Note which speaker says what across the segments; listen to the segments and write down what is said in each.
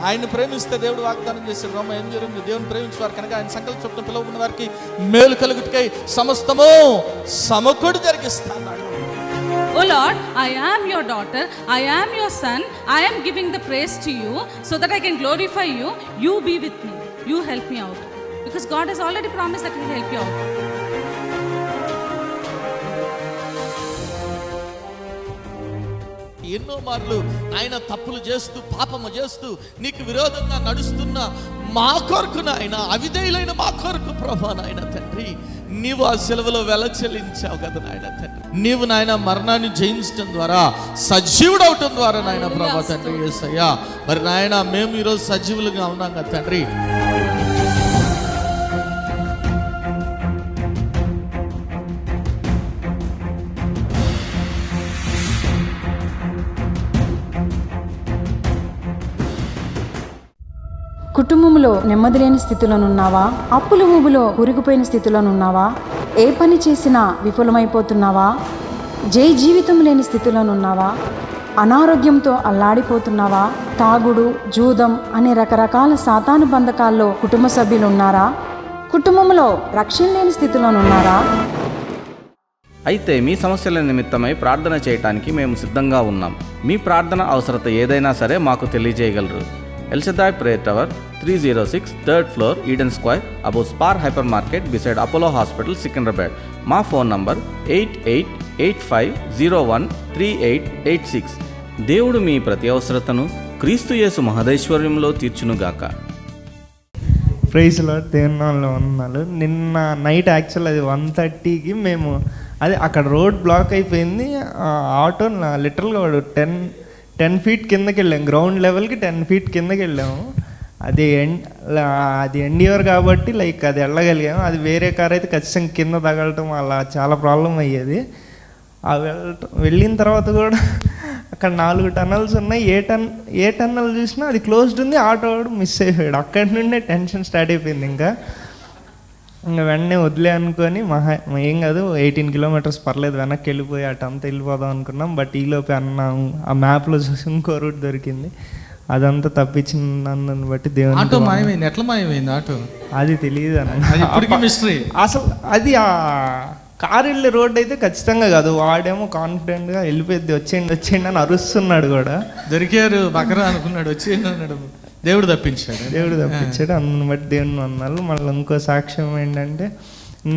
Speaker 1: ఆయన్ని ప్రేమిస్తే దేవుడు వాగ్దానం చేశాడు. రోమ ఏం జరిగింది? దేవుని ప్రేమించేవారు కనుక ఆయన సంకల్ప చొప్పున పిలువబడిన వారికి మేలు కలుగుటకై సమస్తము సమకూడి జరిగిస్తాడు.
Speaker 2: Oh Lord, I am your daughter, I am your son, I am giving the praise to you so that I can glorify you. You be with me, you help me out, because God has already promised that He will help you out.
Speaker 1: ఎన్నో మార్లు ఆయన తప్పులు చేస్తూ పాపము చేస్తూ నీకు విరోధంగా నడుస్తున్న మా కొరకు నాయన, అవిధేయులైన మా కొరకు ప్రభా నాయన తండ్రి, నీవు ఆ సెలవులో వెల చెల్లించావు కదా నాయన తండ్రి. నీవు నాయన మరణాన్ని జయించడం ద్వారా, సజీవుడు అవటం ద్వారా నాయన ప్రభా తండ్రి యేసయ్యా, మరి నాయన మేము ఈరోజు సజీవులుగా ఉన్నాం కదా తండ్రి.
Speaker 3: కుటుంబంలో నెమ్మది లేని స్థితిలోనున్నావా? అప్పుల ఊబిలో కూరుకుపోయిన స్థితిలోనున్నావా? ఏ పని చేసినా విఫలమైపోతున్నావా? జీవితం లేని స్థితిలోనున్నావా? అనారోగ్యంతో అల్లాడిపోతున్నావా? తాగుడు, జూదం అనే రకరకాల సాతాను బంధకాల్లో కుటుంబ సభ్యులు ఉన్నారా? కుటుంబంలో రక్షణ లేని స్థితిలోనున్నారా?
Speaker 4: అయితే మీ సమస్యల నిమిత్తమై ప్రార్థన చేయటానికి మేము సిద్ధంగా ఉన్నాం. మీ ప్రార్థన అవసరత ఏదైనా సరే మాకు తెలియజేయగలరు. El Shaddai Prayer Tower, 306 3rd floor, Eden Square, above Spar Hypermarket, beside Apollo Hospital, Secunderabad. మా ఫోన్ నంబర్ 8885013886. దేవుడు మీ ప్రతి అవసరతను క్రీస్తు యేసు మహదైశ్వర్యంలో తీర్చునుగాక.
Speaker 5: Praise lord. దేవునిలో ఉన్నాను. నిన్న నైట్ యాక్చువల్ అది 1:30కి మేము అక్కడ రోడ్ బ్లాక్ అయిపోయింది. ఆటో లిటరల్గా వాడు 10 feet కిందకి వెళ్ళాము, గ్రౌండ్ లెవెల్కి 10 feet కిందకి వెళ్ళాము. అది ఎన్డీఆర్ కాబట్టి లైక్ అది వెళ్ళగలిగాము. అది వేరే కార్ అయితే ఖచ్చితంగా కింద తగలటం అలా చాలా ప్రాబ్లం అయ్యేది. వెళ్ళిన తర్వాత కూడా అక్కడ 4 టన్నల్స్ ఉన్నాయి. ఏ టన్నల్ చూసినా అది క్లోజ్డ్ ఉంది. ఆటో మిస్ అయిపోయాడు. అక్కడి నుండే టెన్షన్ స్టార్ట్ అయిపోయింది. ఇంకా వెంటనే వదిలే అనుకొని ఏం కాదు 18 kilometers పర్లేదు, వెనక్కి వెళ్ళిపోయి అటంతా వెళ్ళిపోదాం అనుకున్నాం. బట్ ఈలోపే అన్నాము ఆ మ్యాప్లో చూసి ఇంకో రూట్ దొరికింది. అదంతా తప్పించినందుని బట్టి దేవుని.
Speaker 1: ఆటో మాయమైంది. ఎట్లా మాయమైంది ఆటో?
Speaker 5: అది తెలియదు అన్న.
Speaker 1: మిస్టరీ.
Speaker 5: అసలు అది ఆ కారు వెళ్ళే రోడ్ అయితే ఖచ్చితంగా కాదు. వాడేమో కాన్ఫిడెంట్గా వెళ్ళిపోయింది, వచ్చేయండి అని అరుస్తున్నాడు కూడా.
Speaker 1: దొరికారు బకరా అనుకున్నాడు, వచ్చేయండి అన్నాడు. దేవుడు తప్పించాడు.
Speaker 5: అందుని బట్టి దేవుని అన్నారు. మళ్ళీ ఇంకో సాక్ష్యం ఏంటంటే,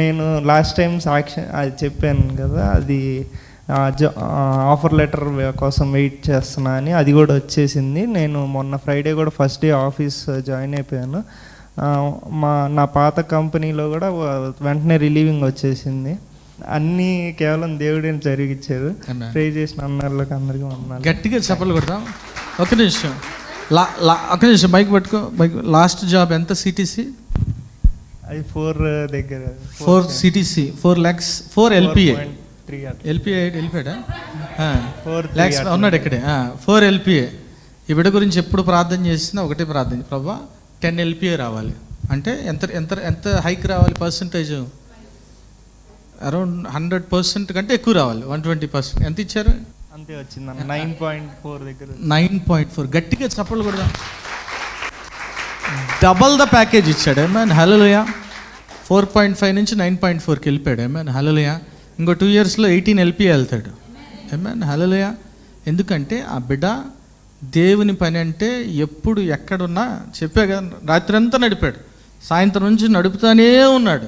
Speaker 5: నేను లాస్ట్ టైం సాక్ష్యం అది చెప్పాను కదా, అది ఆఫర్ లెటర్ కోసం వెయిట్ చేస్తున్నా అని. అది కూడా వచ్చేసింది. నేను మొన్న ఫ్రైడే కూడా ఫస్ట్ డే ఆఫీస్ జాయిన్ అయిపోయాను. నా పాత కంపెనీలో కూడా వెంటనే రిలీవింగ్ వచ్చేసింది. అన్నీ కేవలం దేవుడే జరిగిచ్చారు. ప్రే చేసిన అన్నర్లకు అందరికీ అన్నారు.
Speaker 1: గట్టిగా చెప్పలు కొడతాం. ఒక నిమిషం మైక్ పట్టుకో. లాస్ట్ జాబ్ ఎంత? సిటీసీ
Speaker 5: అది 4 దగ్గర
Speaker 1: 4 సిటీసీ 4 lakhs 4 LPA వెళ్ళిపోయాడా? 4 lakhs ఉన్నాడు ఇక్కడే. 4 LPA. ఈ బిడ్డ గురించి ఎప్పుడు ప్రార్థన చేసినా ఒకటే ప్రార్థన, ప్రభా 10 LPA రావాలి అంటే ఎంత ఎంత ఎంత హైక్ రావాలి? పర్సంటేజ్ అరౌండ్ 100% కంటే ఎక్కువ రావాలి. 120%. ఎంత ఇచ్చారు?
Speaker 5: అంతే వచ్చింది. 9.4 దగ్గర
Speaker 1: 9.4. గట్టిగా చప్పట్లు కూడా. డబల్ ద ప్యాకేజ్ ఇచ్చాడు. ఏమైనా హల్లెలూయా. 4.5 నుంచి 9.4కి వెళ్ళిపోయాడు. ఏమైనా హల్లెలూయా. ఇంకో 2 yearsలో 18 LPA వెళ్తాడు. ఏమైనా హల్లెలూయా. ఎందుకంటే ఆ బిడ్డ దేవుని పని అంటే ఎప్పుడు ఎక్కడున్నా చెప్పా కదా, రాత్రి అంతా నడిపాడు, సాయంత్రం నుంచి నడుపుతానే ఉన్నాడు.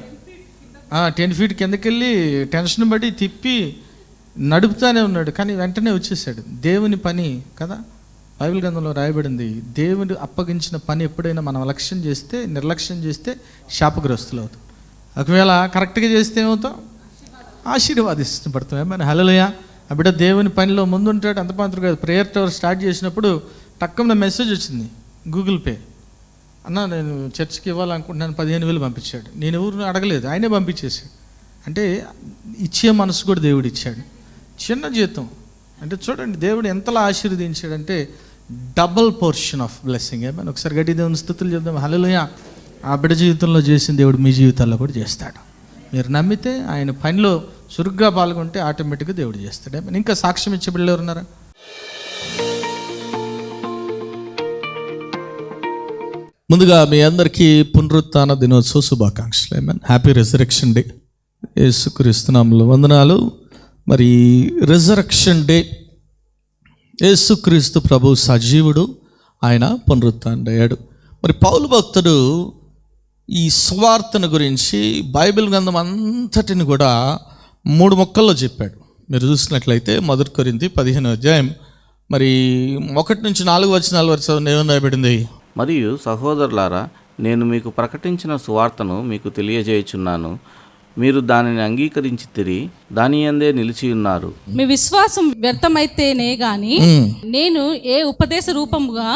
Speaker 1: 10 feet కిందకి వెళ్ళి టెన్షన్ పడి తిప్పి నడుపుతానే ఉన్నాడు. కానీ వెంటనే వచ్చేసాడు. దేవుని పని కదా, బైబిల్ గ్రంథంలో రాయబడింది. దేవుడు అప్పగించిన పని ఎప్పుడైనా మనం నిర్లక్ష్యం చేస్తే శాపగ్రస్తులు అవుతాం. ఒకవేళ కరెక్ట్గా చేస్తే ఏమవుతాం? ఆశీర్వాదిస్తపడతాం. ఏమైనా హల్లెలూయా. ఆ బిడ్డ దేవుని పనిలో ముందుంటాడు. అంత మాత్రం కాదు, ప్రేయర్ టవర్ స్టార్ట్ చేసినప్పుడు టక్కున మెసేజ్ వచ్చింది, గూగుల్ పే. అన్న నేను చర్చ్కి ఇవ్వాలనుకుంటున్నాను, 15,000 పంపించాడు. నేను ఎవరు అడగలేదు, ఆయనే పంపించేసాడు. అంటే ఇచ్చే మనసు కూడా దేవుడు ఇచ్చాడు. చిన్న జీతం అంటే చూడండి దేవుడు ఎంతలా ఆశీర్వదించాడంటే డబల్ పోర్షన్ ఆఫ్ బ్లెస్సింగ్. ఏమైనా ఒకసారి గట్టి దేవుని స్తుతులు చెప్దాం. హల్లెలూయా. ఆ బిడ్డ జీవితంలో చేసిన దేవుడు మీ జీవితాల్లో కూడా చేస్తాడు. మీరు నమ్మితే ఆయన పనిలో చురుగ్గా పాల్గొంటే ఆటోమేటిక్గా దేవుడు చేస్తాడు. ఏమైనా ఇంకా సాక్ష్యం ఇచ్చే బిడ్డలు ఎవరున్నారా? ముందుగా మీ అందరికీ పునరుత్థాన దినోత్సవ శుభాకాంక్షలు. ఆమేన్. Happy resurrection day. యేసుక్రీస్తు నామములో వందనాలు. మరి రెజరెక్షన్ డే, యేసుక్రీస్తు ప్రభు సజీవుడు, ఆయన పునరుత్థానుడయ్యాడు. మరి పౌలు భక్తుడు ఈ సువార్తను గురించి బైబిల్ గ్రంథం అంతటిని కూడా 3 ముక్కల్లో చెప్పాడు. మీరు చూసినట్లయితే 1 కొరింథీ 15వ అధ్యాయం మరి 1 నుంచి 4 వచనాల వరకు ఏమని రాయబడింది?
Speaker 4: మరియు సహోదరులారా, నేను మీకు ప్రకటించిన సువార్తను మీకు తెలియజేయుచున్నాను. మీరు దానిని అంగీకరించితిరి, దాని యందే నిలిచి ఉన్నారు.
Speaker 2: మీ విశ్వాసం వ్యర్థమైతేనే గాని నేను ఏ ఉపదేశ రూపముగా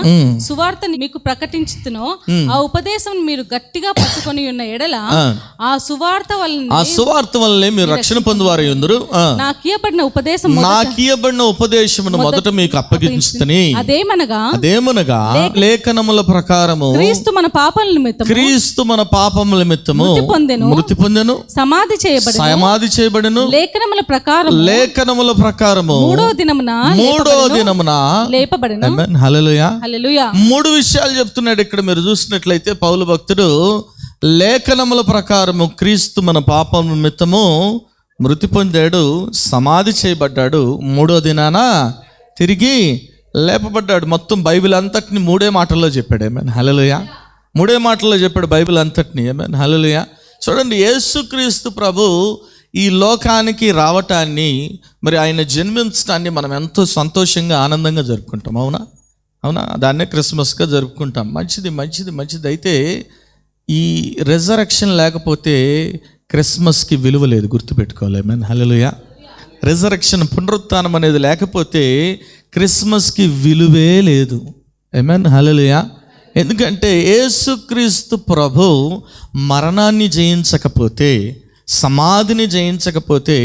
Speaker 2: సువార్తని మీకు ప్రకటించుతునో ఆ ఉపదేశం మీరు గట్టిగా పట్టుకొని ఉన్న ఎడల ఆ సువార్త వలన
Speaker 1: మీరు రక్షణ పొందువారై ఉందురు.
Speaker 2: నాకియబడిన
Speaker 1: ఉపదేశమును మొదట మీకు అప్పగించుతని, అదేమనగా లేఖనముల ప్రకారము
Speaker 2: క్రీస్తు మన
Speaker 1: పాపముల నిమిత్తము మృతి పొందెను, సమాధి చేయబడెను, లేఖనముల ప్రకారము మూడో దినమున లేపబడెను. ఆమేన్. హల్లెలూయా. 3 విషయాలు చెప్తున్నాడు ఇక్కడ. మీరు చూసినట్లయితే పౌలు భక్తుడు లేఖనముల ప్రకారము క్రీస్తు మన పాపం నిమిత్తము మృతి పొందాడు, సమాధి చేయబడ్డాడు, 3వ దినాన తిరిగి లేపబడ్డాడు. మొత్తం బైబిల్ అంతటిని 3 మాటల్లో చెప్పాడు. ఆమేన్. హల్లెలూయా. 3 మాటల్లో చెప్పాడు బైబిల్ అంతటిని. ఆమేన్. హల్లెలూయా. చూడండి, యేసుక్రీస్తు ప్రభు ఈ లోకానికి రావటాన్ని, మరి ఆయన జన్మించడాన్ని మనం ఎంతో సంతోషంగా ఆనందంగా జరుపుకుంటాం. అవునా? దాన్నే క్రిస్మస్గా జరుపుకుంటాం. మంచిది. అయితే ఈ రెజరెక్షన్ లేకపోతే క్రిస్మస్కి విలువ లేదు, గుర్తుపెట్టుకోవాలి. ఆమేన్. హల్లెలూయా. రెజరెక్షన్, పునరుత్థానం అనేది లేకపోతే క్రిస్మస్కి విలువే లేదు. ఆమేన్. హల్లెలూయా. ఎందుకంటే యేసుక్రీస్తు ప్రభు మరణాన్ని జయించకపోతే, సమాధిని జయించకపోతే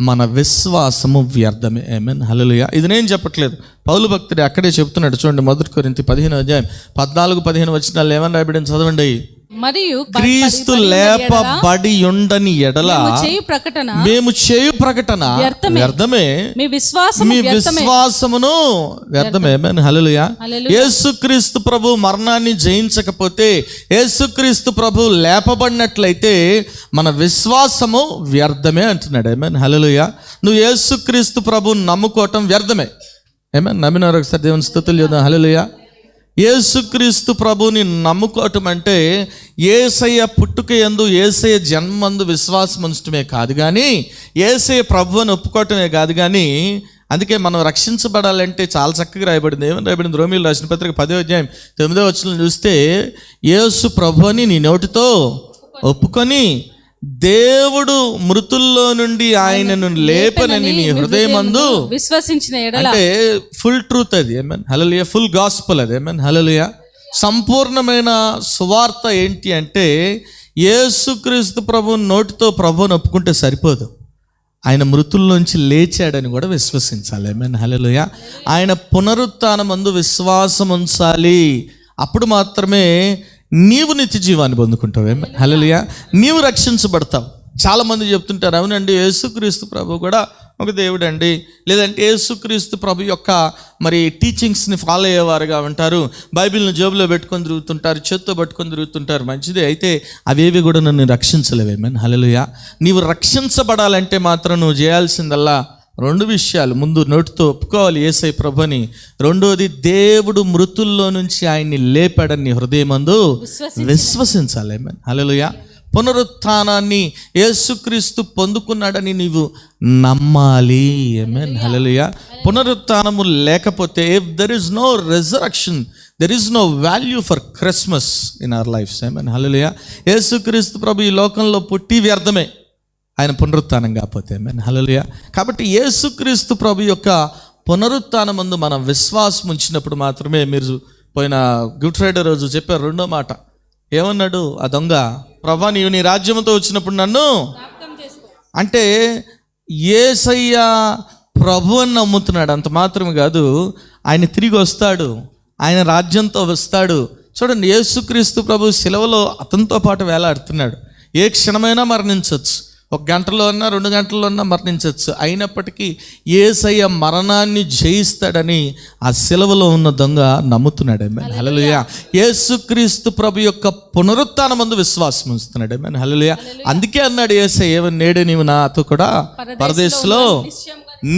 Speaker 1: మన విశ్వాసము వ్యర్థమే. ఆమేన్. హల్లెలూయా. ఇది నేను చెప్పట్లేదు, పౌలు భక్తుడు అక్కడే చెప్తున్నాడు. చూడండి, 1 కొరింథీ 15వ అధ్యాయం 14-15 వచనాలు ఏమని రాయబడింది చదవండి.
Speaker 2: మరియు
Speaker 1: క్రీస్తు లేపబడి ఉండని ఎడల మేము చేయు ప్రకటన వ్యర్థమే, మీ విశ్వాసమును వ్యర్థమే. ఆమేన్. హల్లెలూయా. యేసుక్రీస్తు ప్రభు మరణాన్ని జయించకపోతే, యేసుక్రీస్తు ప్రభు లేపబడినట్లయితే మన విశ్వాసము వ్యర్థమే అంటున్నాడు. ఆమేన్. హల్లెలూయా. నువ్వు యేసుక్రీస్తు ప్రభు నమ్ముకోవటం వ్యర్థమే. ఆమేన్. నమ్మినారు ఒకసారి దేవుని స్తుతులు చేద్దాం. హల్లెలూయా. యేసుక్రీస్తు ప్రభుని నమ్ముకోవటం అంటే యేసయ్య పుట్టుక యందు, యేసయ్య జన్మందు విశ్వాసం ఉంచటమే కాదు కానీ, యేసయ్య ప్రభు అని ఒప్పుకోవటమే కాదు కానీ, అందుకే మనం రక్షించబడాలంటే చాలా చక్కగా రాయబడింది. ఏమని రాయబడింది? రోమీయులు రాసిన పత్రిక 10వ అధ్యాయం 9వ వచనం చూస్తే, యేసు ప్రభు అని నీ నోటితో ఒప్పుకొని దేవుడు మృతుల్లో నుండి ఆయనను లేపనని నీ హృదయమందు
Speaker 2: విశ్వసించిన ఎడల,
Speaker 1: అంటే ఫుల్ ట్రూత్ అది. ఆమేన్. హల్లెలూయా. ఫుల్ గాస్పెల్ అది. ఆమేన్. హల్లెలూయా. సంపూర్ణమైన సువార్త ఏంటి అంటే, యేసుక్రీస్తు ప్రభు నోటితో ప్రభువుని ఒప్పుకుంటే సరిపోదు, ఆయన మృతుల్లోంచి లేచాడని కూడా విశ్వసించాలి. ఆమేన్. హల్లెలూయా. ఆయన పునరుత్థానమందు విశ్వాసం ఉంచాలి. అప్పుడు మాత్రమే నీవు నిత్య జీవాన్ని పొందుకుంటావు. హల్లెలూయా. నీవు రక్షించబడతావు. చాలామంది చెప్తుంటారు, అవునండి యేసుక్రీస్తు ప్రభు కూడా ఒక దేవుడు అండి, లేదంటే యేసుక్రీస్తు ప్రభు యొక్క మరి టీచింగ్స్ని ఫాలో అయ్యేవారుగా ఉంటారు, బైబిల్ని జేబులో పెట్టుకొని తిరుగుతుంటారు, చేత్తో పట్టుకొని తిరుగుతుంటారు. మంచిదే, అయితే అవేవి కూడా నన్ను రక్షించలేవేమని. హల్లెలూయా. నీవు రక్షించబడాలంటే మాత్రం నువ్వు చేయాల్సిందల్లా 2 విషయాలు. ముందు నోటితో ఒప్పుకోవాలి యేసయ్య ప్రభుని, రెండోది దేవుడు మృతుల్లో నుంచి ఆయన్ని లేపాడని హృదయమందు విశ్వసించాలి. ఆమేన్. హల్లెలూయా. పునరుత్థానాన్ని యేసుక్రీస్తు పొందుకున్నాడని నీవు నమ్మాలి. ఆమేన్. హల్లెలూయా. పునరుత్థానము లేకపోతే, if there is no resurrection, there is no value for Christmas in our lifes. ఆమేన్. హల్లెలూయా. యేసుక్రీస్తు ప్రభు ఈ లోకంలో పుట్టి వ్యర్థమే, ఆయన పునరుత్థానం కాకపోతే. ఆమేన్. హల్లెలూయా. కాబట్టి యేసుక్రీస్తు ప్రభు యొక్క పునరుత్థానమందు మనం విశ్వాసం ఉంచినప్పుడు మాత్రమే. మీరు పోయిన గుడ్ ఫ్రైడే రోజు చెప్పారు 2వ మాట. ఏమన్నాడు ఆ దొంగ? ప్రభా, నీవు నీ రాజ్యంతో వచ్చినప్పుడు నన్ను, అంటే యేసయ్య ప్రభు అని నమ్ముతున్నాడు. అంత మాత్రమే కాదు, ఆయన తిరిగి వస్తాడు, ఆయన రాజ్యంతో వస్తాడు. చూడండి, యేసుక్రీస్తు ప్రభు శిలువలో అతనితో పాటు వేలాడుతున్నాడు. ఏ క్షణమైనా మరణించవచ్చు. 1 గంటలో అన్నా 2 గంటల్లో అన్నా మరణించవచ్చు. అయినప్పటికీ యేసయ్య మరణాన్ని జయిస్తాడని ఆ సిలువలో ఉన్న దొంగ నమ్ముతున్నాడు. ఆమేన్ హల్లెలూయా. యేసుక్రీస్తు ప్రభు యొక్క పునరుత్థానమందు విశ్వాసం ఉంచుతున్నాడు. ఆమేన్ హల్లెలూయా. అందుకే అన్నాడు యేసయ్య, నేడే నీవు నాతో కూడా పరదేశంలో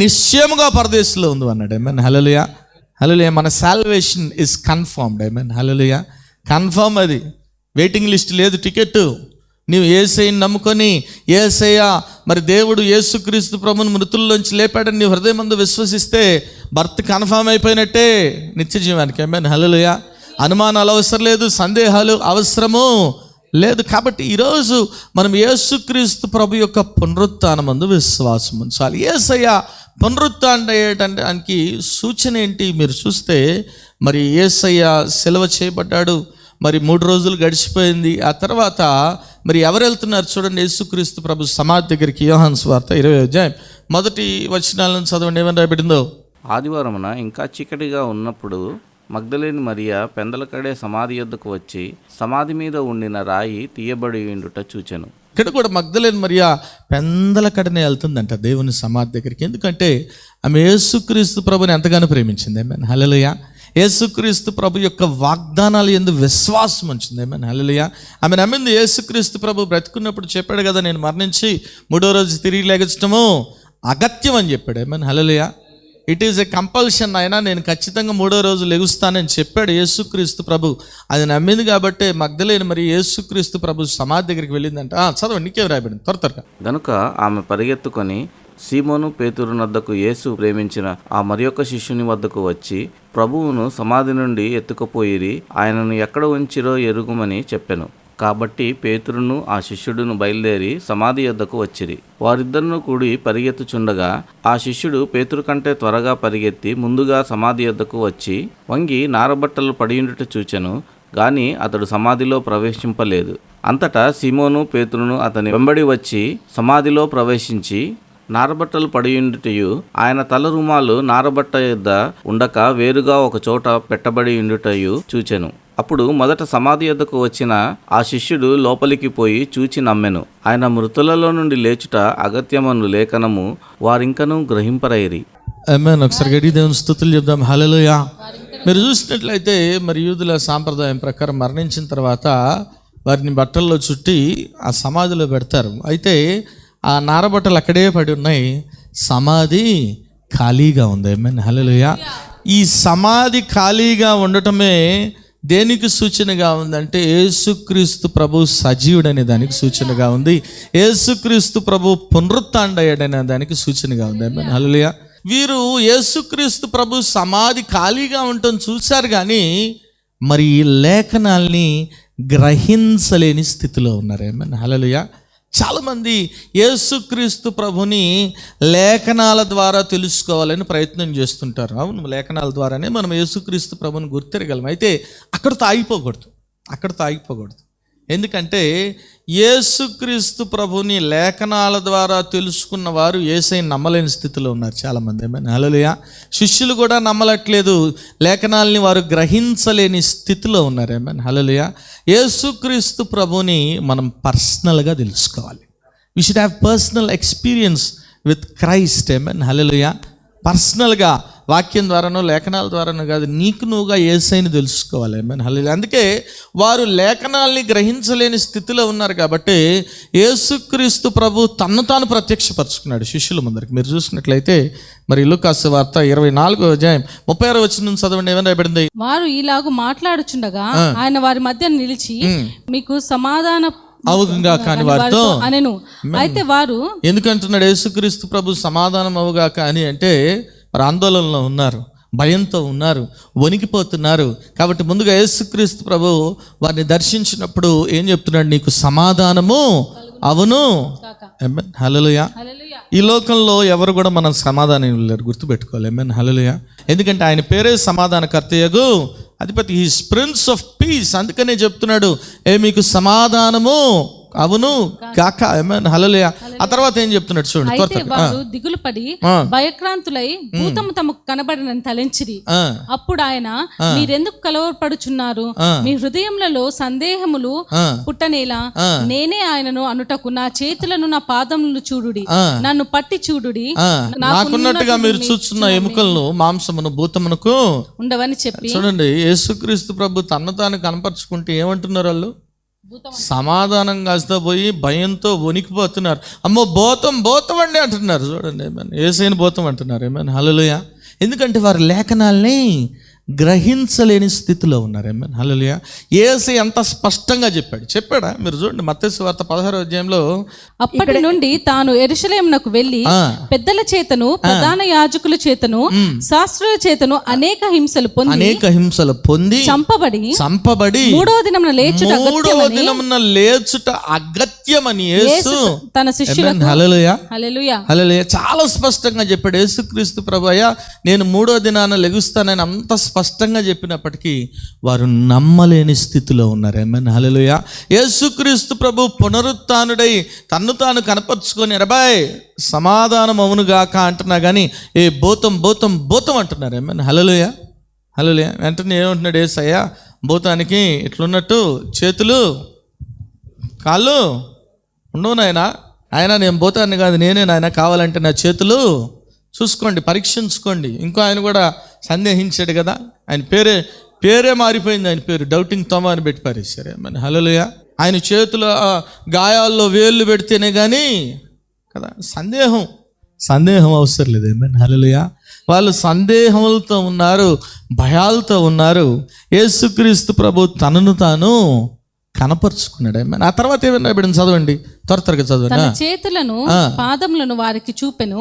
Speaker 1: నిశ్చయముగా పరదేశంలో ఉంది అన్నాడు. ఆమేన్ హల్లెలూయా. హల్లెలూయా. మన salvation is confirmed. Amen hallelujah. Confirm, అది వెయిటింగ్ లిస్ట్ లేదు, టికెట్. నీవు యేసయ్యని నమ్ముకొని యేసయ్య మరి దేవుడు యేసుక్రీస్తు ప్రభువును మృతుల్లోంచి లేపాడని నీ హృదయమందు విశ్వసిస్తే బర్త్ కన్ఫర్మ్ అయిపోయినట్టే నిత్య జీవానికి. ఆమేన్ హల్లెలూయా. అనుమానాలు అవసరం లేదు, సందేహాలు అవసరము లేదు. కాబట్టి ఈరోజు మనం యేసుక్రీస్తు ప్రభు యొక్క పునరుత్థానమందు విశ్వాసం ఉంచాలి. యేసయ్య పునరుత్థానం అయ్యేటానికి సూచన ఏంటి? మీరు చూస్తే మరి యేసయ్య సిలువ చేయబడ్డాడు, మరి 3 రోజులు గడిచిపోయింది. ఆ తర్వాత మరి ఎవరు వెళ్తున్నారు చూడండి, యేసుక్రీస్తు ప్రభు సమాధి దగ్గరికి. యోహాను సువార్త 20వ అధ్యాయం 1 వచనాలను చదవండి, ఏమని రాయబడిందో.
Speaker 4: ఆదివారమున ఇంకా చీకటిగా ఉన్నప్పుడు మగ్దలేని మరియా పెందలకడే సమాధి యొద్దకు వచ్చి సమాధి మీద ఉండిన రాయి తీయబడి ఉండుట చూచెను.
Speaker 1: ఇక్కడ కూడా మగ్దలేని మరియా పెందల కడనే వెళ్తుందంట దేవుని సమాధి దగ్గరికి. ఎందుకంటే ఆమె యేసుక్రీస్తు ప్రభుని ఎంతగానో ప్రేమించింది. ఆమేన్ హల్లెలూయా. యేసుక్రీస్తు ప్రభు యొక్క వాగ్దానాలు యందు విశ్వాసం ఉంచింది. ఆమేన్ హల్లెలూయా. ఆమె నమ్మింది. యేసుక్రీస్తు ప్రభు బ్రతుకున్నప్పుడు చెప్పాడు కదా, నేను మరణించి 3వ రోజు తిరిగి లేగచ్చటము అగత్యం అని చెప్పాడు. ఆమేన్ హల్లెలూయా. It is a compulsion. అయినా నేను ఖచ్చితంగా 3వ రోజు లెగుస్తానని చెప్పాడు యేసుక్రీస్తు ప్రభు. అది నమ్మింది కాబట్టి మగ్దలేని మరి యేసుక్రీస్తు ప్రభు సమాధి దగ్గరికి వెళ్ళిందంట. చదవండి, నీకేం రాయబడింది త్వరగా.
Speaker 4: గనుక ఆమె పరిగెత్తుకొని సీమోను పేతురు వద్దకు యేసు ప్రేమించిన ఆ మరియొక్క శిష్యుని వద్దకు వచ్చి ప్రభువును సమాధి నుండి ఎత్తుకుపోయిరి, ఆయనను ఎక్కడ ఉంచిరో ఎరుగుమని చెప్పెను. కాబట్టి పేతురును ఆ శిష్యుడును బయలుదేరి సమాధి యొద్దకు వచ్చిరి. వారిద్దరును కూడి పరిగెత్తుచుండగా ఆ శిష్యుడు పేతురు కంటే త్వరగా పరిగెత్తి ముందుగా సమాధి యొద్దకు వచ్చి వంగి నారబట్టలు పడియుండుట చూచెను, గాని అతడు సమాధిలో ప్రవేశింపలేదు. అంతటా సీమోను పేతురును అతని వెంబడి వచ్చి సమాధిలో ప్రవేశించి నారబట్టలు పడియుండుటయు ఆయన తల రుమాలు నారబట్ట యొద్ద ఉండక వేరుగా ఒక చోట పెట్టబడి ఉండుటయు చూచెను. అప్పుడు మొదట సమాధి యొద్దకు వచ్చిన ఆ శిష్యుడు లోపలికి పోయి చూచి నమ్మెను. ఆయన మృతులలో నుండి లేచుట అగత్యమను లేఖనము వారింకను గ్రహింపరైరి.
Speaker 1: ఆమేన్. ఒకసారి గడి దేవుని స్తుతులు చెప్దాం. హల్లెలూయా. మీరు చూసినట్లయితే మరి యూదుల సాంప్రదాయం ప్రకారం మరణించిన తర్వాత వారిని బట్టల్లో చుట్టి ఆ సమాధిలో పెడతారు. అయితే ఆ నారబట్టలు అక్కడే పడి ఉన్నాయి, సమాధి ఖాళీగా ఉంది. ఆమేన్ హల్లెలూయా. ఈ సమాధి ఖాళీగా ఉండటమే దేనికి సూచనగా ఉందంటే యేసుక్రీస్తు ప్రభు సజీవుడనే దానికి సూచనగా ఉంది. యేసుక్రీస్తు ప్రభు పునరుత్థానుడయ్యాడనే దానికి సూచనగా ఉంది. ఆమేన్ హల్లెలూయా. వీరు యేసుక్రీస్తు ప్రభు సమాధి ఖాళీగా ఉండటం చూశారు, కానీ మరి ఈ లేఖనాల్ని గ్రహించలేని స్థితిలో ఉన్నారు. ఆమేన్ హల్లెలూయా. చాలామంది యేసుక్రీస్తు ప్రభుని లేఖనాల ద్వారా తెలుసుకోవాలని ప్రయత్నం చేస్తుంటారు. అవును, లేఖనాల ద్వారానే మనం యేసుక్రీస్తు ప్రభుని గుర్తిరగలం. అయితే అక్కడితో ఆగిపోకూడదు. ఎందుకంటే యేసుక్రీస్తు ప్రభుని లేఖనాల ద్వారా తెలుసుకున్న వారు యేసయ్యని నమ్మలేని స్థితిలో ఉన్నారు చాలామంది. ఆమేన్ హల్లెలూయా. శిష్యులు కూడా నమ్మలట్లేదు, లేఖనాలని వారు గ్రహించలేని స్థితిలో ఉన్నారు. ఆమేన్ హల్లెలూయా. యేసుక్రీస్తు ప్రభుని మనం పర్సనల్గా తెలుసుకోవాలి. We should have personal experience with Christ. ఆమేన్ హల్లెలూయా. పర్సనల్గా వాక్యం ద్వారానో లేఖనాల ద్వారానో కాదు, నీకు నువ్వుగా యేసయ్యని తెలుసుకోవాలి. ఆమేన్ హల్లెలూయా. అందుకే వారు లేఖనాల్ని గ్రహించలేని స్థితిలో ఉన్నారు కాబట్టి యేసుక్రీస్తు ప్రభు తన్ను తాను ప్రత్యక్షపరుచుకున్నాడు శిష్యుల ముందరికి. మీరు చూసినట్లయితే మరి లూకాసు వార్త 24వ అధ్యాయం 36వ వచనం చదవండి, ఏమని రాయబడింది.
Speaker 2: వారు ఇలాగు మాట్లాడుచుండగా ఆయన వారి మధ్య నిలిచి మీకు సమాధాన
Speaker 1: అవుగా కాని వారితో
Speaker 2: అనెను. అయితే వారు
Speaker 1: ఎందుకంటున్నాడు యేసుక్రీస్తు ప్రభు సమాధానం అవుగాక అని అంటే వారు ఆందోళనలో ఉన్నారు, భయంతో ఉన్నారు, వణికిపోతున్నారు. కాబట్టి ముందుగా యేసుక్రీస్తు ప్రభు వారిని దర్శించినప్పుడు ఏం చెప్తున్నాడు, నీకు సమాధానము అవును. ఆమేన్ హల్లెలూయా. ఈ లోకంలో ఎవరు కూడా మనం సమాధానం లేరు, గుర్తుపెట్టుకోవాలి. ఆమేన్ హల్లెలూయా. ఎందుకంటే ఆయన పేరే సమాధానకర్తయగు అధిపతి, హీస్ ప్రిన్స్ ఆఫ్ పీస్. అందుకనే చెప్తున్నాడు, మీకు సమాధానము అవును కాక ఆమేన్ హల్లెలూయా. ఆ తర్వాత ఏం చెప్తున్నాడు చూడండి
Speaker 2: అయితే
Speaker 1: త్వరగా.
Speaker 2: వారు దిగులు పడి భయక్రాంతులై భూతము తమకు కనబడనని తలంచిరి. అప్పుడు ఆయన, మీరెందుకు కలవరపడుచున్నారు? మీ హృదయములలో సందేహములు పుట్టనేలా? నేనే ఆయనను అనుటకు నా చేతులను నా పాదములను చూడుడి, నన్ను పట్టి చూడుడి,
Speaker 1: నాకున్నట్టుగా మీరు చూస్తున్న ఎముకలను మాంసమును భూతమునకు
Speaker 2: ఉండవని చెప్పి.
Speaker 1: చూడండి, యేసుక్రీస్తు ప్రభు తన్ను తాను కనపరుచుకుంటే ఏమంటున్నారు వాళ్ళు? సమాధానం కాస్తా పోయి భయంతో వణికిపోతున్నారు. అమ్మో భూతం అండి అంటున్నారు. చూడండి ఏమన్నా యేసయ్యను భూతం అంటున్నారు. ఏమన్నా హల్లెలూయా. ఎందుకంటే వారి లేఖనాల్ని గ్రహించలేని స్థితిలో ఉన్నారు. ఏమన్నా హల్లెలూయా. యేసయ్య ఎంత స్పష్టంగా చెప్పాడా? మీరు చూడండి మత్తయి సువార్త 16వ అధ్యాయంలో,
Speaker 2: అప్పటి నుండి తాను యెరూషలేమునకు వెళ్ళి పెద్దల చేతను ప్రధాన యాజకుల చేతను శాస్త్రుల చేతను అనేక హింసలు పొంది చంపబడి మూడవ దినమున లేచుట అగత్యమని యేసు తన శిష్యులకు
Speaker 1: హల్లెలూయా చాలా స్పష్టంగా చెప్పాడు. యేసుక్రీస్తు ప్రభువయ్య నేను మూడో దినాన లెగుస్తానని అంత స్పష్టంగా చెప్పినప్పటికీ వారు నమ్మలేని స్థితిలో ఉన్నారు. ఆమేన్ హల్లెలూయా. యేసుక్రీస్తు ప్రభు పునరుత్థానుడై తన్ను తాను కనపరుచుకొని ఎరబాయ్ సమాధానం అవునుగాక అంటున్నా కానీ ఏ భూతం అంటున్నారు. ఆమేన్ హల్లెలూయా. వెంటనే ఏమంటున్నాడు యేసయ్య? భూతానికి ఇట్లున్నట్టు చేతులు కాళ్ళు ఉండవు ఆయన నేను భూతాన్ని కాదు, నేనే నాయన, కావాలంటే నా చేతులు చూసుకోండి, పరీక్షించుకోండి. ఇంకో ఆయన కూడా సందేహించాడు కదా, ఆయన పేరే మారిపోయింది. ఆయన పేరు డౌటింగ్ తోమా అని పెట్టి పారేశారు. మన హల్లెలూయా. ఆయన చేతుల గాయాల్లో వేళ్ళు పెడితేనే కానీ కదా సందేహం అవసరం లేదు. ఏమన్నా హల్లెలూయా. వాళ్ళు సందేహములతో ఉన్నారు, భయాలతో ఉన్నారు. యేసుక్రీస్తు ప్రభు తనను తాను కనపరుచుకున్నాడు. ఆ తర్వాత ఏమన్నా బిడ్డను చదవండి, త్వరగా చదవండి.
Speaker 2: చేతులను పాదములను వారికి చూపెను.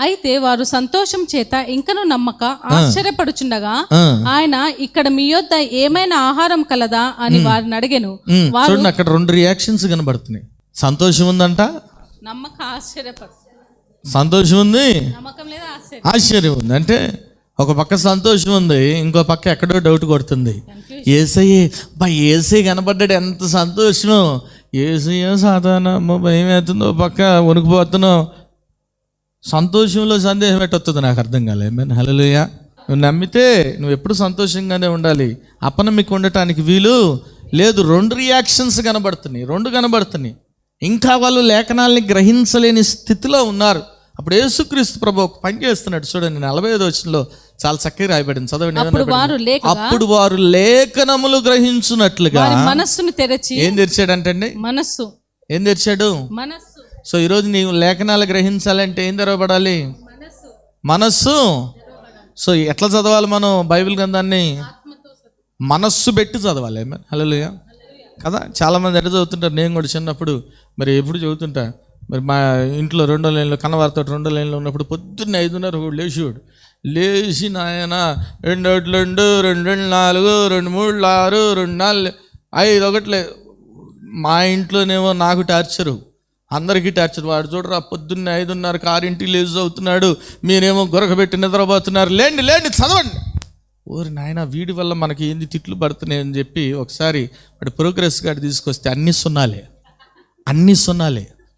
Speaker 2: అయితే వారు సంతోషం చేత ఇంకను నమ్మక ఆశ్చర్యపడుచుండగా ఆయన, ఇక్కడ మీ యొద్ద ఏమైనా ఆహారం కలదా అని వారిని అడిగెను.
Speaker 1: చూడండి అక్కడ 2 రియాక్షన్స్ కనబడుతున్నాయి. సంతోషం ఉందంట,
Speaker 2: నమ్మక ఆశ్చర్యపడు.
Speaker 1: సంతోషం ఉంది,
Speaker 2: నమ్మకం లేదా
Speaker 1: ఆశ్చర్యం ఉంది. అంటే ఒక పక్క సంతోషం ఉంది, ఇంకో పక్క ఎక్కడో డౌట్ కొడుతుంది. ఏసయ్య కనబడ్డాడు, ఎంత సంతోషం. ఏసయ్య సాధారణ భయం అవుతుందో, పక్క వణుకుపోతున్నావు. సంతోషంలో సందేహం ఎట్టొస్తుంది నాకు అర్థం కాలే. ఆమేన్ హల్లెలూయా. నువ్వు నమ్మితే నువ్వు ఎప్పుడు సంతోషంగానే ఉండాలి, అపనమ్మిక ఉండటానికి వీలు లేదు. 2 రియాక్షన్స్ కనబడుతున్నాయి. ఇంకా వాళ్ళు లేఖనాల్ని గ్రహించలేని స్థితిలో ఉన్నారు. అప్పుడు యేసుక్రీస్తు ప్రభు ఒక పని చేస్తున్నాడు. చూడండి 45వ వచనంలో చాలా చక్కగా రాయబడింది, చదవండి. అప్పుడు వారు లేఖనములు గ్రహించున్నట్లుగా
Speaker 2: మనస్సును తెరచి.
Speaker 1: ఏం తెరిచాడంటండి? మనస్సు. ఏం తెరిచాడు? మనస్సు. సో ఈరోజు నీవు లేఖనాలు గ్రహించాలంటే ఏం తెరవబడాలి? మనస్సు. సో ఎట్లా చదవాలి మనం బైబిల్ గ్రంథాన్ని? మనస్సు పెట్టి చదవాలి. హల్లెలూయా కదా. చాలామంది ఎట్లా చదువుతుంటారు, నేను కూడా చిన్నప్పుడు మరి ఎప్పుడు చదువుతుంటా. మరి మా ఇంట్లో 2వ లైన్లో కన్నవారితో 2వ లైన్లో ఉన్నప్పుడు పొద్దున్నే 5:30 లేచి నాయన 2 ఒకటి 2, 2 4, 2 3 6, 2 4 5 ఒకట్లే. మా ఇంట్లోనేమో నాకు టార్చరు, అందరికీ టార్చర్. వాడు చూడరా పొద్దున్నే 5:30 6 లేచి చదువుతున్నాడు, మీరేమో గొరకబెట్టి నిద్రపోతున్నారు, లేండి చదవండి. ఓరి నాయన, వీడి వల్ల మనకి ఏంది తిట్లు పడుతున్నాయి అని చెప్పి ఒకసారి వాడు ప్రోగ్రెస్ కార్డు తీసుకొస్తే అన్ని సున్నాలే.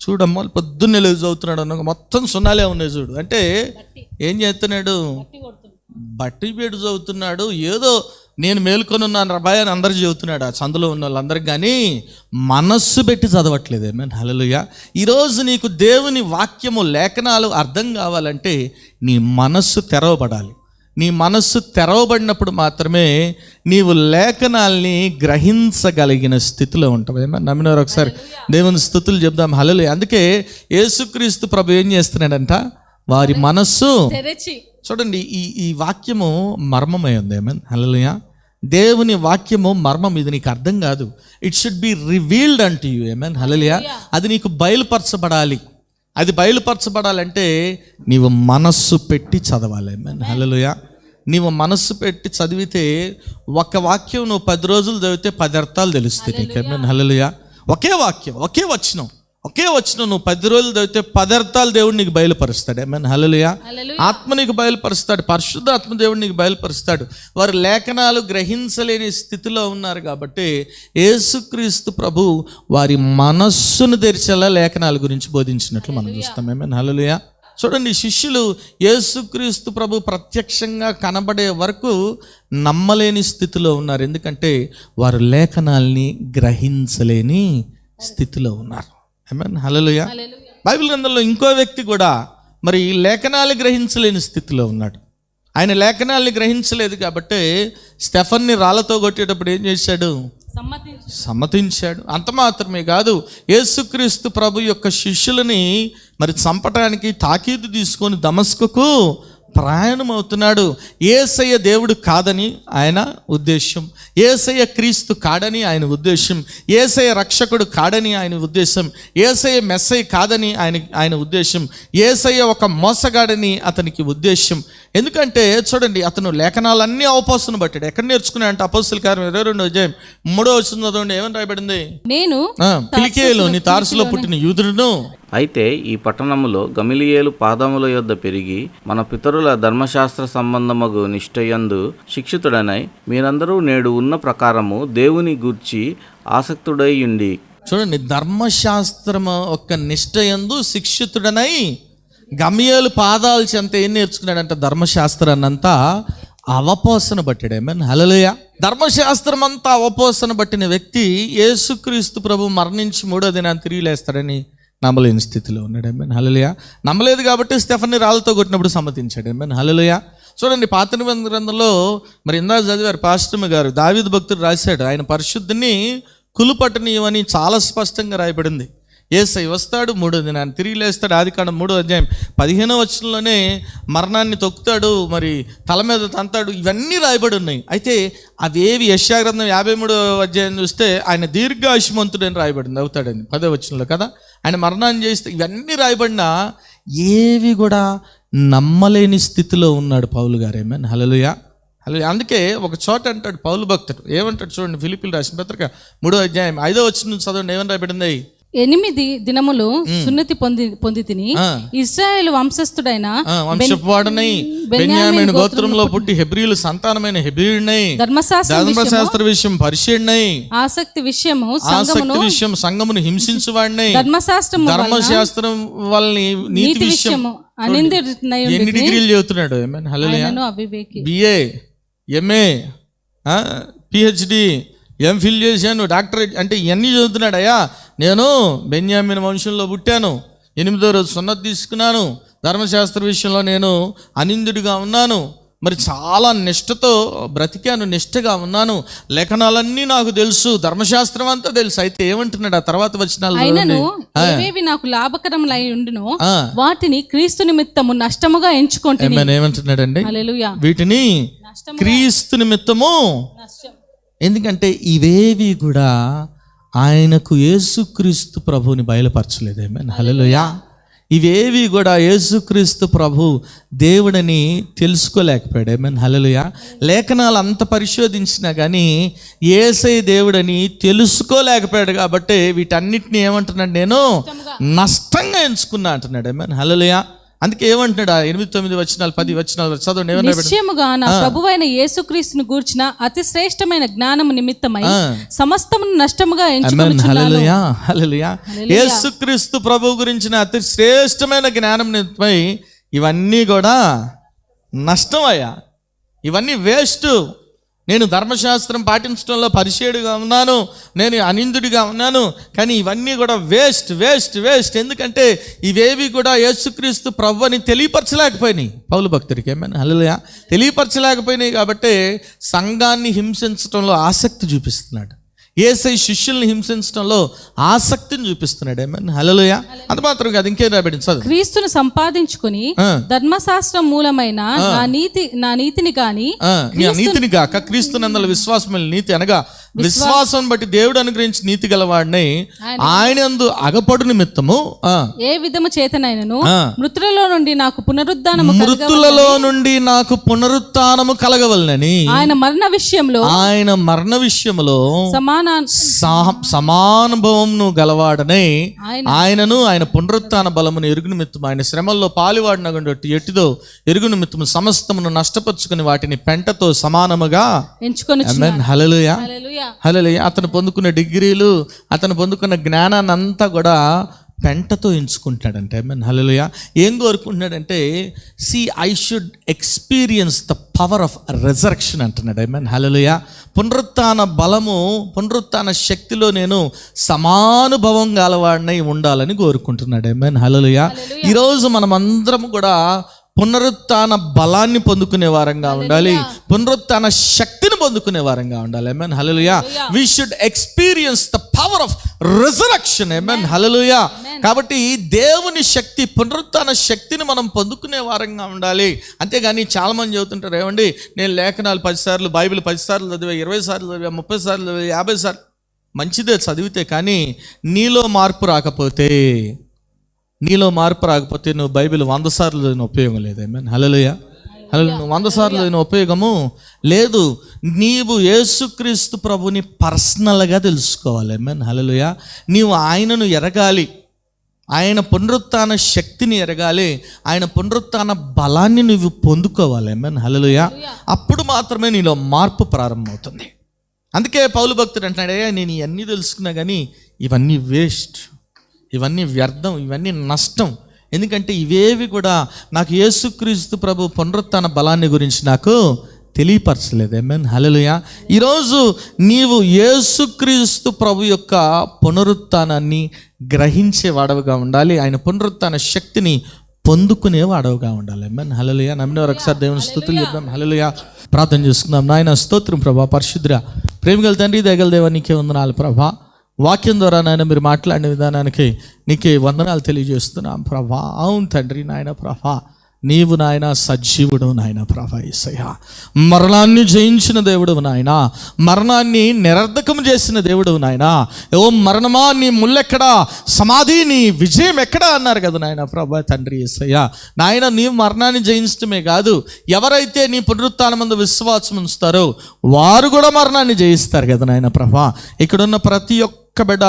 Speaker 1: చూడమ్మా పొద్దున్నే లేచి చదువుతున్నాడు అన్న మొత్తం సున్నాలే ఉన్నాయి చూడు. అంటే ఏం చేస్తున్నాడు? బట్టి పెట్టి చదువుతున్నాడు. ఏదో నేను మేల్కొని ఉన్నాను రబాయ్ అని అందరు చదువుతున్నాడు, ఆ చందులో ఉన్న వాళ్ళందరికి. కానీ మనస్సు పెట్టి చదవట్లేదు. ఆమేన్ హల్లెలూయా. ఈరోజు నీకు దేవుని వాక్యము లేఖనాలు అర్థం కావాలంటే నీ మనస్సు తెరవబడాలి. నీ మనస్సు తెరవబడినప్పుడు మాత్రమే నీవు లేఖనాల్ని గ్రహించగలిగిన స్థితిలో ఉంటావు. ఏమన్నా నమ్మినారు? ఒకసారి దేవుని స్తుతులు చెప్దాం. హల్లెలూయా. అందుకే యేసుక్రీస్తు ప్రభు ఏం చేస్తున్నాడంట? వారి మనస్సు తెరచి. చూడండి ఈ వాక్యము మర్మమై ఉంది. ఆమేన్ హల్లెలూయా. దేవుని వాక్యము మర్మం, ఇది నీకు అర్థం కాదు. It should be revealed unto you. ఆమేన్ హల్లెలూయా. అది నీకు బయలుపరచబడాలి. అది బయలుపరచబడాలంటే నీవు మనస్సు పెట్టి చదవాలి. ఆమేన్ హల్లెలూయా. నీవు మనస్సు పెట్టి చదివితే ఒక వాక్యం నువ్వు 10 రోజులు చదివితే 10 అర్థాలు తెలుస్తాయి నీకు. ఆమేన్ హల్లెలూయా. ఒకే వాక్యం, ఒకే వచనం, ఒకే వచనం నువ్వు 10 రోజులు చదివితే 10 అర్థాలు దేవుడు నీకు బయలుపరుస్తాడు. ఆమేన్, హల్లెలూయా. ఆత్మ నీకు బయలుపరుస్తాడు, పరిశుద్ధాత్మ దేవుడు నీకు బయలుపరుస్తాడు. వారు లేఖనాలు గ్రహించలేని స్థితిలో ఉన్నారు కాబట్టి యేసుక్రీస్తు ప్రభు వారి మనస్సును తెరిచేలా లేఖనాల గురించి బోధించినట్లు మనం చూస్తాం. ఆమేన్, హల్లెలూయా. చూడండి, శిష్యులు యేసుక్రీస్తు ప్రభు ప్రత్యక్షంగా కనబడే వరకు నమ్మలేని స్థితిలో ఉన్నారు. ఎందుకంటే వారు లేఖనాల్ని గ్రహించలేని స్థితిలో ఉన్నారు. ఆమేన్, హల్లెలూయా. బైబిల్ గ్రంథంలో ఇంకో వ్యక్తి కూడా మరి ఈ లేఖనాలు గ్రహించలేని స్థితిలో ఉన్నాడు. ఆయన లేఖనాల్ని గ్రహించలేదు కాబట్టి స్టెఫన్ని రాళ్ళతో కొట్టేటప్పుడు ఏం చేశాడు? సమ్మతించాడు. అంత మాత్రమే కాదు, యేసుక్రీస్తు ప్రభు యొక్క శిష్యులని మరి చంపటానికి తాకీదు తీసుకొని దమస్కుకు ప్రయాణం అవుతున్నాడు. యేసయ్య దేవుడు కాదని ఆయన ఉద్దేశం, యేసయ్య క్రీస్తు కాడని ఆయన ఉద్దేశం, యేసయ్య రక్షకుడు కాడని ఆయన ఉద్దేశం, యేసయ్య మెస్సయ్య కాదని ఆయన ఉద్దేశం, యేసయ్య ఒక మోసగాడని అతనికి ఉద్దేశం. ఎందుకంటే చూడండి, అతను లేఖనాలన్నీ అవపోసన పట్టాడు. ఎక్కడ నేర్చుకున్నాడంటే అపోస్తల కార్యం 22వ అధ్యాయం 3వ వచనం చదవండి. ఏమని రాయబడింది?
Speaker 2: నేను
Speaker 1: కిలికియలోని తార్సులో పుట్టిన యూదుడును.
Speaker 4: అయితే ఈ పట్టణములో గమలీయేలు పాదముల యొద్ద పెరిగి మన పితరుల ధర్మశాస్త్ర సంబంధమగు నిష్ఠయందు శిక్షితుడనై మీరందరూ నేడు ఉన్న ప్రకారము దేవుని గూర్చి ఆసక్తుడై ఉండి.
Speaker 1: చూడండి, ధర్మశాస్త్రము ఒక నిష్ఠయందు శిక్షితుడనై గమలీయేలు పాదాల చెంత ఏం నేర్చుకున్నాడంటే ధర్మశాస్త్రాన్ని అంతా అవపోసన పట్టాడు. ఆమేన్, హల్లెలూయా. ధర్మశాస్త్రం అంతా అవపోసన పట్టిన వ్యక్తి యేసుక్రీస్తు ప్రభు మరణించి 3వ దినాన్ని తిరిగి లేస్తాడని నమ్మలేని స్థితిలో ఉన్నాడు. ఆమేన్, హల్లెలూయా. నమ్మలేదు కాబట్టి స్టెఫన్ని రాళ్ళతో కొట్టినప్పుడు సమ్మతించాడు. ఆమేన్, హల్లెలూయా. చూడండి, పాత నిబంధన గ్రంథంలో మరి ఇందాక చదివారు పాస్టర్ గారు, దావీదు భక్తుడు రాశాడు, ఆయన పరిశుద్ధిని కులుపట్టనీయమని చాలా స్పష్టంగా రాయబడింది. యేసయ్య వస్తాడు, 3వ దినాన్ని తిరిగి లేస్తాడు. ఆదికాండం 3వ అధ్యాయం 15వ వచనంలోనే మరణాన్ని తొక్కుతాడు, మరి తల మీద తంతాడు. ఇవన్నీ రాయబడి ఉన్నాయి. అయితే అవేవి యెషయా గ్రంథం 53వ అధ్యాయం చూస్తే ఆయన దీర్ఘాయుష్మంతుడని రాయబడింది, అవుతాడని 10వ వచనంలో కదా. ఆయన మరణాన్ని చేస్తే ఇవన్నీ రాయబడినా ఏవి కూడా నమ్మలేని స్థితిలో ఉన్నాడు పౌలు గారు. ఆమేన్, హల్లెలూయా. హల్లెలూయా. అందుకే ఒక చోట అంటాడు పౌలు భక్తుడు, ఏమంటాడు చూడండి, ఫిలిప్పీయులకు రాసిన పత్రిక 3వ అధ్యాయం 5వ వచనం చదవండి. ఏమని రాయబడింది?
Speaker 2: 8 దినములు సున్నతి పొంది తిని ఇశ్రాయేలు వంశస్థుడైన
Speaker 1: వంశపువాడనై బెన్యామీను గోత్రంలో పుట్టి హెబ్రీయుల సంతానమైన హెబ్రీయుడినై ధర్మశాస్త్ర విషయం పరిశీలనై ఆసక్తి విషయం సంఘమును హింసించువాడినై ధర్మశాస్త్రం వాళ్ళని నీతి విషయం ఎన్ని డిగ్రీలు చదువుతున్నాడు? ఆమేన్, హల్లెలూయా. బిఏ, ఎంఏ, పిహెచ్డి, ఎంఫిల్ చేశాను, డాక్టరేట్ అంటే ఇవన్నీ చదువుతున్నాడయ్యా. నేను బెన్యామీను వంశంలో పుట్టాను, 8వ రోజు సున్నతి తీసుకున్నాను, ధర్మశాస్త్ర విషయంలో నేను అనిందుడిగా ఉన్నాను, మరి చాలా నిష్ఠతో బ్రతికాను, నిష్ఠగా ఉన్నాను, లేఖనాలన్నీ నాకు తెలుసు, ధర్మశాస్త్రం అంతా తెలుసు. అయితే ఏమంటున్నాడు ఆ తర్వాత వచనాలు?
Speaker 2: ఏవేవి నాకు లాభకరములై ఉండునో వాటిని క్రీస్తు నిమిత్తము నష్టముగా ఎంచుకుంటున్నాను.
Speaker 1: ఏమంటున్నాడండి? హల్లెలూయా. వీటిని క్రీస్తు నిమిత్తము, ఎందుకంటే ఇవేవి కూడా ఆయనకు యేసుక్రీస్తు ప్రభువుని బయలుపరచలేదు. ఆమేన్, హల్లెలూయా. ఇవేవి కూడా యేసుక్రీస్తు ప్రభు దేవుడని తెలుసుకోలేకపోయాడు. ఆమేన్, హల్లెలూయా. లేఖనాలు అంత పరిశోధించినా కానీ యేసయ్య దేవుడని తెలుసుకోలేకపోయాడు కాబట్టి వీటన్నిటిని ఏమంటున్నాడు? నేను నష్టంగా ఎంచుకున్నా అంటున్నాడు. ఆమేన్, హల్లెలూయా. అందుకే ఏమంటున్నాడు? 8, 9 వచనాలు 10 వచనాలు చదవండి.
Speaker 2: నిశ్చయముగా నా ప్రభువైన యేసుక్రీస్తును గూర్చిన అతి శ్రేష్టమైన జ్ఞానము నిమిత్తమై సమస్తమును నష్టముగా ఎంచుకొనుచున్నాను.
Speaker 1: హల్లెలూయా, హల్లెలూయా. యేసుక్రీస్తు ప్రభు గురించిన అతి శ్రేష్టమైన జ్ఞానం నిమిత్తమై ఇవన్నీ కూడా నష్టమయ్యా, ఇవన్నీ వేస్ట్. నేను ధర్మశాస్త్రం పాటించడంలో పరిచయుడిగా ఉన్నాను, నేను అనిందుడిగా ఉన్నాను, కానీ ఇవన్నీ కూడా వేస్ట్ వేస్ట్ వేస్ట్. ఎందుకంటే ఇవేవి కూడా యేసుక్రీస్తు ప్రభు అని తెలియపరచలేకపోయినాయి పౌలు భక్తుడికి. ఏమైనా హల్లెలూయా. తెలియపరచలేకపోయినాయి కాబట్టి సంఘాన్ని హింసించడంలో ఆసక్తి చూపిస్తున్నాడు. యేసయ్య శిష్యుల్ని హింసించడంలో ఆసక్తిని చూపిస్తున్నాడు. ఏమన్నా హల్లెలూయా. అంత మాత్రం కాదు, ఇంకేం రాబడింది చదువు.
Speaker 2: క్రీస్తును సంపాదించుకుని ధర్మశాస్త్రం మూలమైన నా నీతిని గాని
Speaker 1: నీతిని గాక క్రీస్తునందల విశ్వాసమైన నీతి అనగా విశ్వాసం బట్టి దేవుడు అనుగ్రహించి నీతి గలవాడిని ఆయనందు అగపడు నిమిత్తము
Speaker 2: ఏ విధము చేతనైనను
Speaker 1: ఆ.
Speaker 2: మృతులలో నుండి నాకు పునరుద్ధానము
Speaker 1: మృతులలో నుండి నాకు పునరుత్థానము కలగవలనని
Speaker 2: ఆయన మరణ విషయములో
Speaker 1: సమానుభవమును గలవాడనే ఆయనను ఆయన పునరుత్థాన బలమును ఎరుగు నిమిత్తము ఆయన శ్రమల్లో పాలువాడినటువంటి ఎట్టిదో ఎరుగు నిమిత్తము సమస్తమును నష్టపరుచుకుని వాటిని పెంటతో సమానముగా
Speaker 2: ఎంచుకొని
Speaker 1: ఆమేన్. హల్లెలూయా. హల్లెలూయా. అతను పొందుకున్న డిగ్రీలు, అతను పొందుకున్న జ్ఞానాన్ని అంతా కూడా పెంటతో ఎంచుకుంటాడంటే. ఆమేన్. హల్లెలూయా. ఏం కోరుకుంటున్నాడంటే I should experience the power of resurrection అంటున్నాడు. ఆమేన్. హల్లెలూయా. పునరుత్థాన బలము, పునరుత్థాన శక్తిలో నేను సమానుభవం గలవాడినై ఉండాలని కోరుకుంటున్నాడు. ఆమేన్. హల్లెలూయా. ఈరోజు మనం అందరం కూడా పునరుత్థాన బలాన్ని పొందుకునే వారంగా ఉండాలి, పునరుత్థాన శక్తిని పొందుకునే వారంగా ఉండాలి. ఆమేన్. హల్లెలూయా. We should experience the power of resurrection. ఆమేన్. హల్లెలూయా. కాబట్టి దేవుని శక్తి, పునరుత్థాన శక్తిని మనం పొందుకునే వారంగా ఉండాలి. అంతేగాని చాలా మంది చెబుతుంటారు, ఏమండి నేను లేఖనాలు 10 సార్లు, బైబిల్ 10 సార్లు చదివా, 20 సార్లు చదివా, 30 సార్లు చదివా, 50 సార్లు. మంచిదే చదివితే, కానీ నీలో మార్పు రాకపోతే నువ్వు బైబిల్ 100 సార్లు చదివిన ఉపయోగం లేదు. ఆమేన్. హల్లెలూయా. హల్లెలూయా. 100 సార్లు చదివిన ఉపయోగము లేదు. నీవు యేసుక్రీస్తు ప్రభుని పర్సనల్గా తెలుసుకోవాలి. ఆమేన్. హల్లెలూయా. నీవు ఆయనను ఎరగాలి, ఆయన పునరుత్థాన శక్తిని ఎరగాలి, ఆయన పునరుత్థాన బలాన్ని నువ్వు పొందుకోవాలి. ఆమేన్. హల్లెలూయా. అప్పుడు మాత్రమే నీలో మార్పు ప్రారంభమవుతుంది. అందుకే పౌలు భక్తుడు అంటాడే, నేను ఇవన్నీ తెలుసుకున్నా కానీ ఇవన్నీ వేస్ట్, ఇవన్నీ వ్యర్థం, ఇవన్నీ నష్టం. ఎందుకంటే ఇవేవి కూడా నాకు యేసుక్రీస్తు ప్రభు పునరుత్థాన బలాన్ని గురించి నాకు తెలియపరచలేదు. ఆమేన్. హల్లెలూయా. ఈరోజు నీవు యేసుక్రీస్తు ప్రభు యొక్క పునరుత్థానాన్ని గ్రహించే వాడవుగా ఉండాలి, ఆయన పునరుత్థాన శక్తిని పొందుకునే వాడవుగా ఉండాలి. ఆమేన్. హల్లెలూయా. నమ్మినవారు ఒకసారి దేవుని స్తుతులు చెప్దాం. హల్లెలూయా. ప్రార్థన చేసుకుందాం. నాయన స్తోత్రం ప్రభా, పరిశుద్ధుడా, ప్రేమగల తండ్రి, దయగల దేవా, నీకే వందనాలు ప్రభా. వాక్యం ద్వారా నాయన మీరు మాట్లాడిన విధానానికి నీకే వందనాలు తెలియజేస్తున్నాం ప్రభా. అవును తండ్రి, నాయన ప్రభా, నీవు నాయన సజీవుడు నాయన ప్రభా. యేసయ్యా, మరణాన్ని జయించిన దేవుడు నాయన, మరణాన్ని నిరర్ధకం చేసిన దేవుడు నాయన. ఓ మరణమా నీ ముల్లెక్కడా, సమాధి నీ విజయం ఎక్కడా అన్నారు కదా నాయన ప్రభా. తండ్రి యేసయ్యా, నాయన నీవు మరణాన్ని జయించడమే కాదు, ఎవరైతే నీ పునరుత్థానమందు విశ్వాసం ఉంచుతారో వారు కూడా మరణాన్ని జయిస్తారు కదా నాయన ప్రభా. ఇక్కడున్న ప్రతి ఒక్క బిడ్డ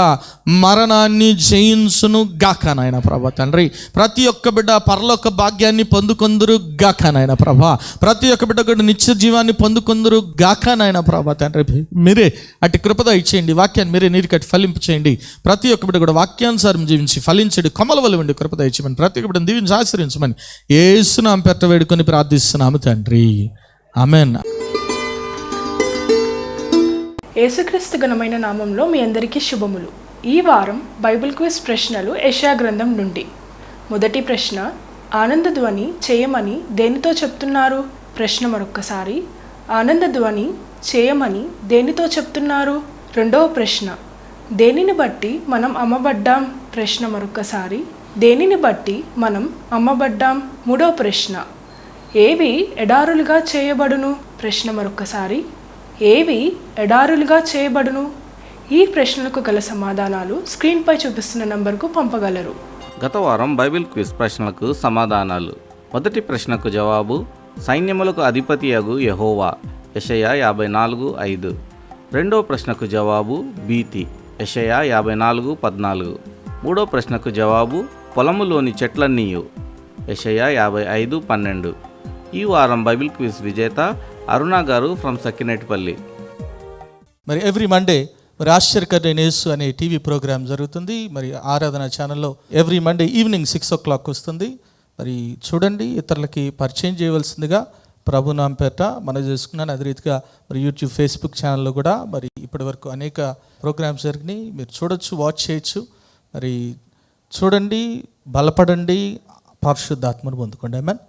Speaker 1: మరణాన్ని జయించును గాక నాయన ప్రభా. తండ్రి, ప్రతి ఒక్క బిడ్డ పరలోక భాగ్యాన్ని పొందుకొందురు గాక నాయన ప్రభా. ప్రతి ఒక్క బిడ్డ కూడా నిత్య జీవాన్ని పొందుకొందురు గాక నాయన ప్రభా. తండ్రి, మీరే అటు కృపద ఇచ్చేయండి, వాక్యాన్ని మీరే నీరు కట్టి ఫలింపు చేయండి. ప్రతి ఒక్క బిడ్డ కూడా వాక్యానుసారం జీవించి ఫలించండి, కొమ్మల వల్ల ఉండి కృపద ఇచ్చేయమని, ప్రతి ఒక్క బిడ్డను దీవించి ఆశ్రయించమని యేసు నామమున పెట్ట వేడుకొని ప్రార్థిస్తున్నాము తండ్రి. ఆమేన్.
Speaker 6: యేసుక్రీస్తు ఘనమైన నామంలో మీ అందరికీ శుభములు. ఈ వారం బైబిల్ క్విజ్ ప్రశ్నలు యెషయా గ్రంథం నుండి. మొదటి ప్రశ్న, ఆనందధ్వని చేయమని దేనితో చెప్తున్నారు? ప్రశ్న మరొక్కసారి, ఆనందధ్వని చేయమని దేనితో చెప్తున్నారు? రెండవ ప్రశ్న, దేనిని బట్టి మనం అమ్మబడ్డాం? ప్రశ్న మరొక్కసారి, దేనిని బట్టి మనం అమ్మబడ్డాం? మూడవ ప్రశ్న, ఏవి ఎడారులుగా చేయబడును? ప్రశ్న మరొక్కసారి, ఏవి ఎడారులుగా చేయబడును? ఈ ప్రశ్నలకు గల సమాధానాలు స్క్రీన్పై చూపిస్తున్న నంబర్కు పంపగలరు.
Speaker 4: గత వారం బైబిల్ క్విజ్ ప్రశ్నలకు సమాధానాలు. మొదటి ప్రశ్నకు జవాబు, సైన్యములకు అధిపతియగు యెహోవా, యెషయా 54:5. రెండో ప్రశ్నకు జవాబు, భీతి, యెషయా 54:14. మూడో ప్రశ్నకు జవాబు, పొలములోని చెట్లన్నీయు, యెషయా 55:12. ఈ వారం బైబిల్ క్విజ్ విజేత అరుణ గారు ఫ్రమ్ సకినేటిపల్లి.
Speaker 1: మరి ఎవ్రీ మండే మరి ఆశ్చర్యకరైన యేసు అనే టీవీ ప్రోగ్రామ్ జరుగుతుంది. మరి ఆరాధన ఛానల్లో ఎవ్రీ మండే ఈవినింగ్ 6 o'clock వస్తుంది. మరి చూడండి, ఇతరులకి పరిచయం చేయవలసిందిగా ప్రభు నామపేట మనం చేసుకున్నాను. అదే రీతిగా మరి యూట్యూబ్, ఫేస్బుక్ ఛానల్లో కూడా మరి ఇప్పటి వరకు అనేక ప్రోగ్రామ్స్ జరిగినాయి, మీరు చూడొచ్చు, వాచ్ చేయొచ్చు. మరి చూడండి, బలపడండి, పరిశుద్ధాత్మను పొందుకోండి. ఆమేన్.